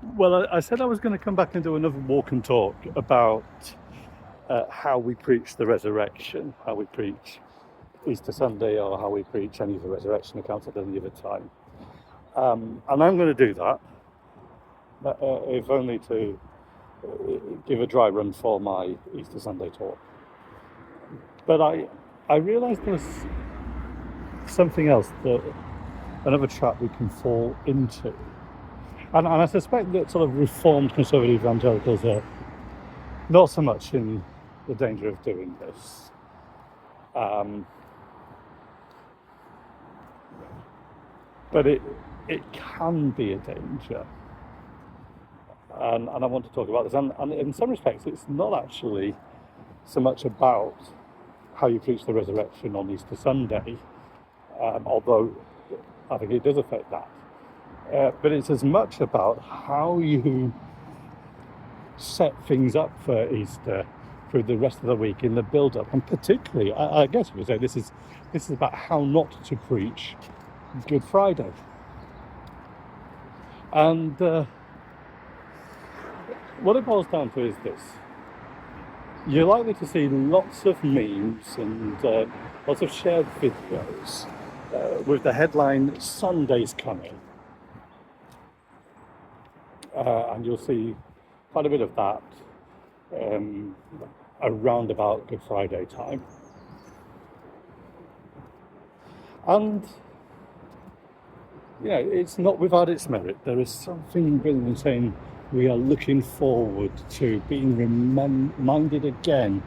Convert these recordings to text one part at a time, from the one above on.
Well, I said I was going to come back and do another walk and talk about how we preach the resurrection, how we preach Easter Sunday, or how we preach any of the resurrection accounts at any other time. And I'm going to do that, if only to give a dry run for my Easter Sunday talk. But I realised there was something else, another trap we can fall into. And I suspect that sort of reformed conservative evangelicals are not so much in the danger of doing this. Um, but it can be a danger. And I want to talk about this. And in some respects, it's not actually so much about how you preach the resurrection on Easter Sunday, although I think it does affect that. But it's as much about how you set things up for Easter through the rest of the week in the build-up, and particularly, I guess we could say this is about how not to preach Good Friday. And what it boils down to is this: you're likely to see lots of memes and lots of shared videos with the headline "Sunday's coming," and you'll see quite a bit of that around about Good Friday time. And it's not without its merit. There is something brilliant in saying we are looking forward to being reminded again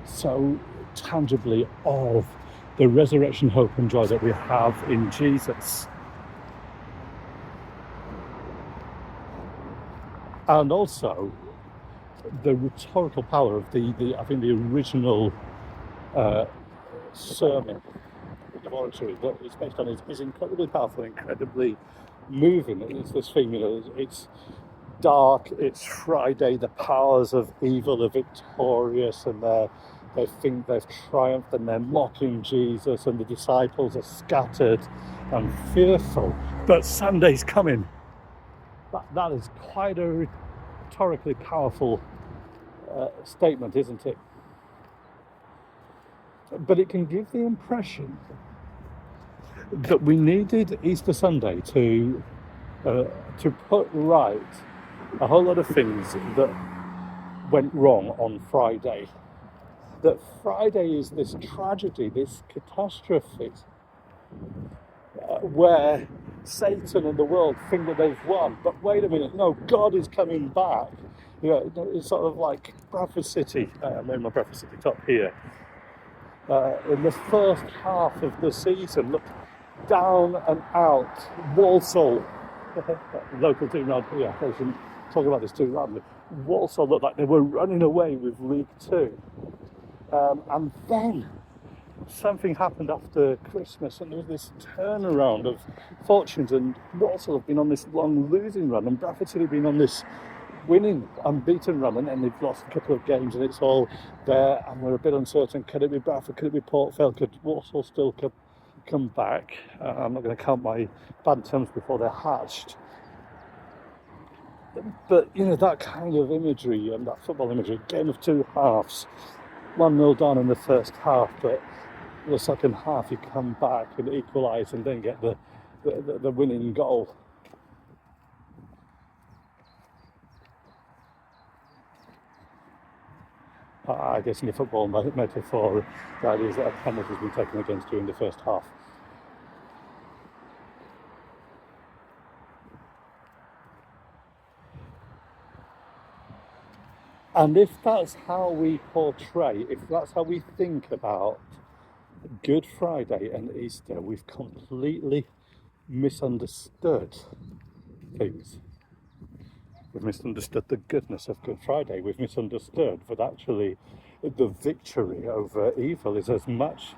so tangibly of the resurrection hope and joy that we have in Jesus. And also the rhetorical power of the I think the original sermon, the oratory that it's based on is incredibly powerful, incredibly moving. It's this thing, it's dark, it's Friday, the powers of evil are victorious, and they think they've triumphed, and they're mocking Jesus, and the disciples are scattered and fearful. But Sunday's coming. That is quite a rhetorically powerful statement, isn't it? But it can give the impression that we needed Easter Sunday to put right a whole lot of things that went wrong on Friday. That Friday is this tragedy, this catastrophe, where Satan and the world think that they've won. But wait a minute, no, God is coming back. It's sort of like Bradford City. I'm in my Bradford City top here. In the first half of the season, look, down and out, Walsall, local team around here, I shouldn't talk about this too loudly. Walsall looked like they were running away with League Two. And then something happened after Christmas, and there was this turnaround of fortunes, and Walsall have been on this long losing run, and Bradford City have been on this winning, unbeaten run, and then they've lost a couple of games, and it's all there, and we're a bit uncertain. Could it be Bradford? Could it be Port Vale? Could Walsall still come back? I'm not going to count my bad terms before they're hatched. But, that kind of imagery, and that football imagery, game of two halves, 1-0 down in the first half, but the second half you come back and equalise and then get the winning goal. I guess in the football metaphor, the idea is that a penalty has been taken against you in the first half. And if that's how we portray, if that's how we think about Good Friday and Easter, we've completely misunderstood things. We've misunderstood the goodness of Good Friday. We've misunderstood that actually the victory over evil is as much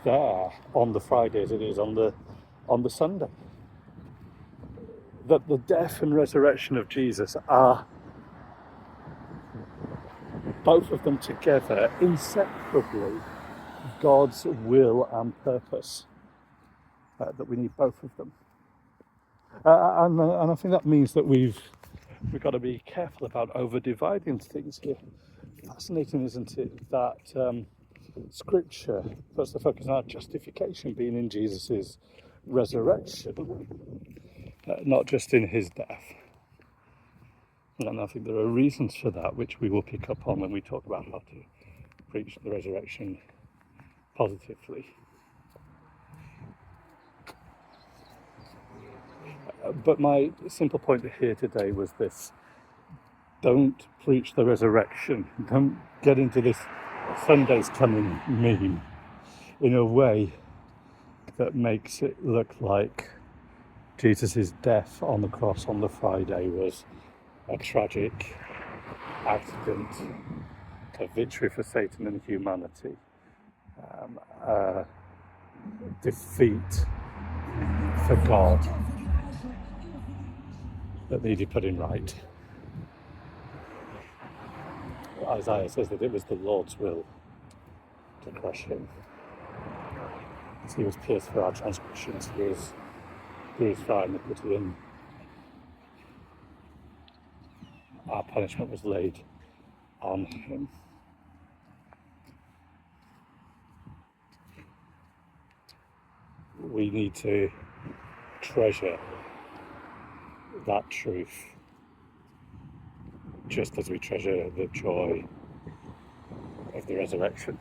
there on the Friday as it is on the Sunday. That the death and resurrection of Jesus are both of them together, inseparably, God's will and purpose. That we need both of them. And I think that means that we've we've got to be careful about over dividing things here. Fascinating, isn't it, that Scripture puts the focus on our justification being in Jesus' resurrection, not just in his death. And I think there are reasons for that, which we will pick up on when we talk about how to preach the resurrection positively. But my simple point here today was this: don't preach the resurrection. Don't get into this Sunday's coming meme in a way that makes it look like Jesus' death on the cross on the Friday was a tragic accident, a victory for Satan and humanity, a defeat for God that needed putting right. Isaiah says that it was the Lord's will to crush him. He was pierced for our transgressions, he was bruised for our iniquity, and our punishment was laid on him. We need to treasure that truth just as we treasure the joy of the resurrection.